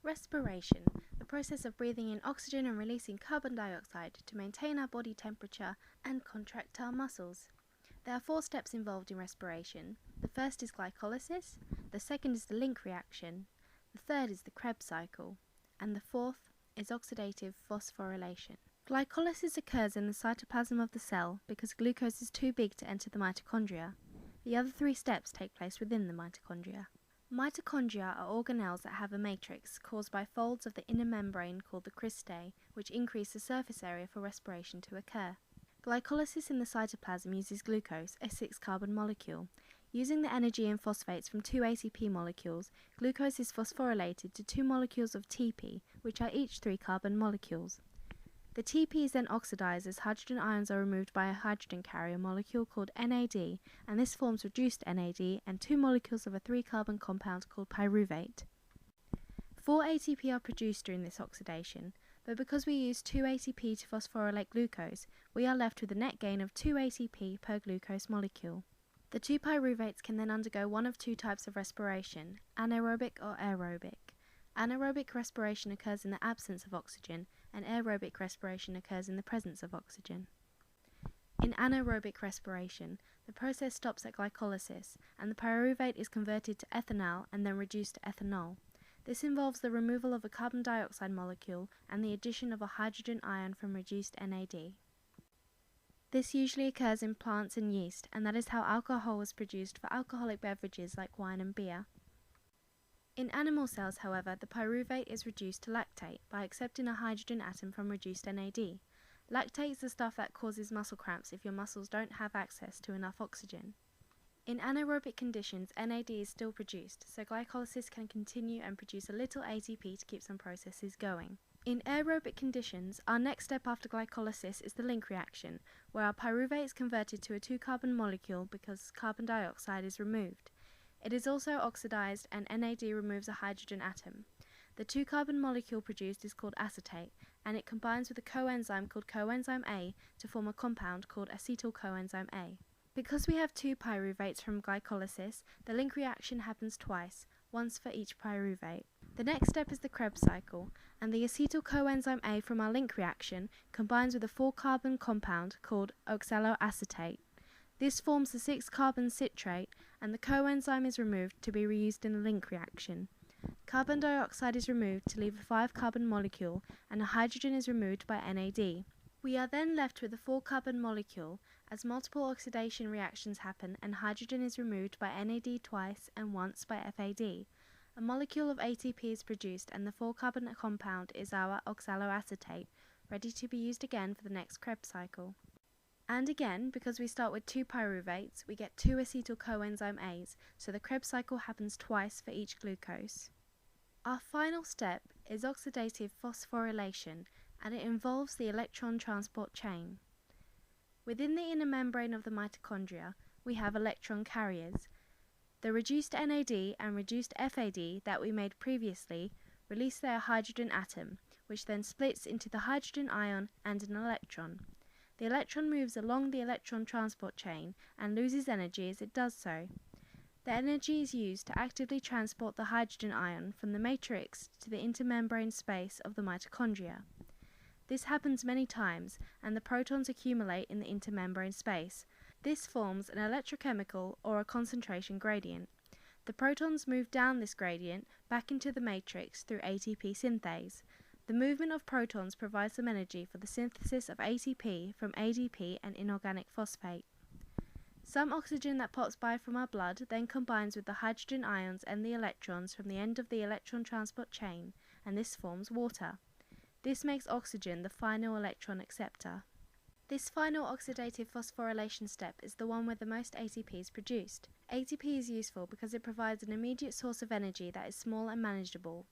Respiration, the process of breathing in oxygen and releasing carbon dioxide to maintain our body temperature and contract our muscles. There are 4 steps involved in respiration. The first is glycolysis, the second is the link reaction, the third is the Krebs cycle, and the fourth is oxidative phosphorylation. Glycolysis occurs in the cytoplasm of the cell because glucose is too big to enter the mitochondria. The other 3 steps take place within the mitochondria. Mitochondria are organelles that have a matrix caused by folds of the inner membrane called the cristae, which increase the surface area for respiration to occur. Glycolysis in the cytoplasm uses glucose, a 6-carbon molecule. Using the energy in phosphates from 2 ATP molecules, glucose is phosphorylated to 2 molecules of TP, which are each 3-carbon molecules. The TP is then oxidized as hydrogen ions are removed by a hydrogen carrier molecule called NAD, and this forms reduced NAD and 2 molecules of a 3-carbon compound called pyruvate. 4 ATP are produced during this oxidation, but because we use 2 ATP to phosphorylate glucose, we are left with a net gain of 2 ATP per glucose molecule. The 2 pyruvates can then undergo one of 2 types of respiration, anaerobic or aerobic. Anaerobic respiration occurs in the absence of oxygen, and aerobic respiration occurs in the presence of oxygen. In anaerobic respiration, the process stops at glycolysis, and the pyruvate is converted to ethanol and then reduced to ethanol. This involves the removal of a carbon dioxide molecule and the addition of a hydrogen ion from reduced NAD. This usually occurs in plants and yeast, and that is how alcohol was produced for alcoholic beverages like wine and beer. In animal cells, however, the pyruvate is reduced to lactate by accepting a hydrogen atom from reduced NAD. Lactate is the stuff that causes muscle cramps if your muscles don't have access to enough oxygen. In anaerobic conditions, NAD is still produced, so glycolysis can continue and produce a little ATP to keep some processes going. In aerobic conditions, our next step after glycolysis is the link reaction, where our pyruvate is converted to a 2-carbon molecule because carbon dioxide is removed. It is also oxidized and NAD removes a hydrogen atom. The 2-carbon molecule produced is called acetate, and it combines with a coenzyme called coenzyme A to form a compound called acetyl coenzyme A. Because we have 2 pyruvates from glycolysis, the link reaction happens twice, once for each pyruvate. The next step is the Krebs cycle, and the acetyl coenzyme A from our link reaction combines with a 4-carbon compound called oxaloacetate. This forms the 6-carbon citrate, and the coenzyme is removed to be reused in the link reaction. Carbon dioxide is removed to leave a 5-carbon molecule, and a hydrogen is removed by NAD. We are then left with a 4-carbon molecule, as multiple oxidation reactions happen and hydrogen is removed by NAD twice and once by FAD. A molecule of ATP is produced and the 4-carbon compound is our oxaloacetate, ready to be used again for the next Krebs cycle. And again, because we start with 2 pyruvates, we get 2 acetyl coenzyme A's, so the Krebs cycle happens twice for each glucose. Our final step is oxidative phosphorylation, and it involves the electron transport chain. Within the inner membrane of the mitochondria, we have electron carriers. The reduced NAD and reduced FAD that we made previously release their hydrogen atom, which then splits into the hydrogen ion and an electron. The electron moves along the electron transport chain and loses energy as it does so. The energy is used to actively transport the hydrogen ion from the matrix to the intermembrane space of the mitochondria. This happens many times, and the protons accumulate in the intermembrane space. This forms an electrochemical or a concentration gradient. The protons move down this gradient back into the matrix through ATP synthase. The movement of protons provides some energy for the synthesis of ATP from ADP and inorganic phosphate. Some oxygen that pops by from our blood then combines with the hydrogen ions and the electrons from the end of the electron transport chain, and this forms water. This makes oxygen the final electron acceptor. This final oxidative phosphorylation step is the one where the most ATP is produced. ATP is useful because it provides an immediate source of energy that is small and manageable,